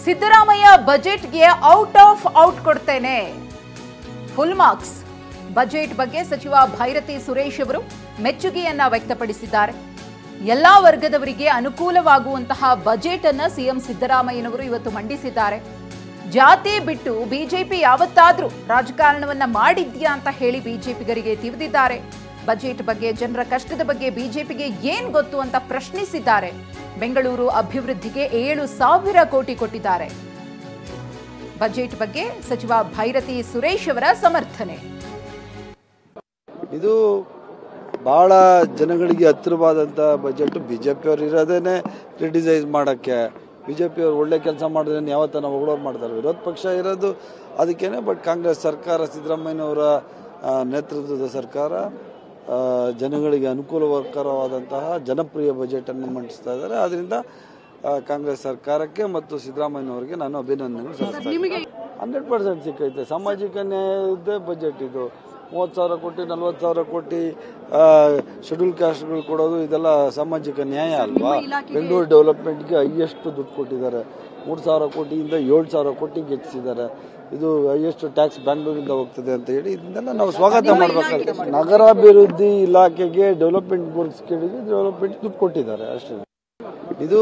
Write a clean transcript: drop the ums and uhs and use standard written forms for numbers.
ಸಿದ್ದರಾಮಯ್ಯ ಬಜೆಟ್ಗೆ ಔಟ್ ಕೊಡ್ತೇನೆ, full marks. Budget ಬಗ್ಗೆ ಸಚಿವ ಭೈರತಿ ಸುರೇಶ್ ಅವರು ಮೆಚ್ಚುಗೆಯನ್ನ ವ್ಯಕ್ತಪಡಿಸಿದ್ದಾರೆ. ಎಲ್ಲಾ ವರ್ಗದವರಿಗೆ ಅನುಕೂಲವಾಗುವಂತಹ ಬಜೆಟ್ ಅನ್ನು ಸಿಎಂ ಸಿದ್ದರಾಮಯ್ಯನವರು ಇವತ್ತು ಮಂಡಿಸಿದ್ದಾರೆ. ಜಾತಿ ಬಿಟ್ಟು ಬಿಜೆಪಿ ಯಾವತ್ತಾದ್ರೂ ರಾಜಕಾರಣವನ್ನ ಮಾಡಿದ್ಯಾ ಅಂತ ಹೇಳಿ ಬಿಜೆಪಿಗರಿಗೆ ತಿವಿದಿದ್ದಾರೆ. ಬಜೆಟ್ ಬಗ್ಗೆ, ಜನರ ಕಷ್ಟದ ಬಗ್ಗೆ ಬಿಜೆಪಿಗೆ ಏನ್ ಗೊತ್ತು ಅಂತ ಪ್ರಶ್ನಿಸಿದ್ದಾರೆ. ಬೆಂಗಳೂರು ಅಭಿವೃದ್ಧಿಗೆ 7,000 ಕೋಟಿ ಕೊಟ್ಟಿದ್ದಾರೆ. ಬಜೆಟ್ ಬಗ್ಗೆ ಸಚಿವ ಭೈರತಿ ಸುರೇಶ್ ಅವರ ಸಮರ್ಥನೆ. ಇದು ಬಹಳ ಜನಗಳಿಗೆ ಹತ್ತಿರವಾದಂಥ ಬಜೆಟ್. ಬಿಜೆಪಿ ಅವರು ಇರೋದೇನೆ ಕ್ರಿಟಿಸೈಸ್ ಮಾಡೋಕ್ಕೆ. ಬಿಜೆಪಿ ಅವರು ಒಳ್ಳೆ ಕೆಲಸ ಮಾಡಿದ್ರೆ ಯಾವತ್ತ ನಾವು ಹೊಗಳೋರು ಮಾಡ್ತಾರೆ. ವಿರೋಧ ಪಕ್ಷ ಇರೋದು ಅದಕ್ಕೇನೆ. ಬಟ್ ಕಾಂಗ್ರೆಸ್ ಸರ್ಕಾರ, ಸಿದ್ದರಾಮಯ್ಯನವರ ನೇತೃತ್ವದ ಸರ್ಕಾರ ಜನಗಳಿಗೆ ಅನುಕೂಲಕರವಾದಂತಹ ಜನಪ್ರಿಯ ಬಜೆಟನ್ನು ಮಂಡಿಸ್ತಾ ಇದ್ದಾರೆ. ಅದರಿಂದ ಕಾಂಗ್ರೆಸ್ ಸರ್ಕಾರಕ್ಕೆ ಮತ್ತು ಸಿದ್ದರಾಮಯ್ಯನವರಿಗೆ ನಾನು ಅಭಿನಂದನೆಗಳು ಸಲ್ಲಿಸ್ತೀನಿ. 100% ಸಿಕ್ಕೈತೆ. ಸಾಮಾಜಿಕ ನ್ಯಾಯದ ಬಜೆಟ್ ಇದು. 30,000 ಕೋಟಿ, 40,000 ಕೋಟಿ ಶೆಡ್ಯೂಲ್ ಕಾಸ್ಟ್ಗಳು ಕೊಡೋದು, ಇದೆಲ್ಲ ಸಾಮಾಜಿಕ ನ್ಯಾಯ ಅಲ್ವಾ? ಬೆಂಗಳೂರು ಡೆವಲಪ್ಮೆಂಟ್ಗೆ ಹೈಯೆಸ್ಟ್ ದುಡ್ಡು ಕೊಟ್ಟಿದ್ದಾರೆ. 3,000 ಕೋಟಿಯಿಂದ 7,000 ಕೋಟಿಗೆ ಹೆಚ್ಚಿಸಿದ್ದಾರೆ. ಇದು ಹೈಯೆಸ್ಟ್ ಟ್ಯಾಕ್ಸ್ ಬ್ಯಾಂಗ್ಳೂರಿಂದ ಹೋಗ್ತದೆ ಅಂತ ಹೇಳಿ ಇದನ್ನೆಲ್ಲ ನಾವು ಸ್ವಾಗತ ಮಾಡಬೇಕಾಗ್ತದೆ. ನಗರಾಭಿವೃದ್ಧಿ ಇಲಾಖೆಗೆ ಡೆವಲಪ್ಮೆಂಟ್ ಬೋರ್ಡ್ ಡೆವಲಪ್ಮೆಂಟ್ ದುಡ್ಡು ಕೊಟ್ಟಿದ್ದಾರೆ ಅಷ್ಟೇ. ಇದು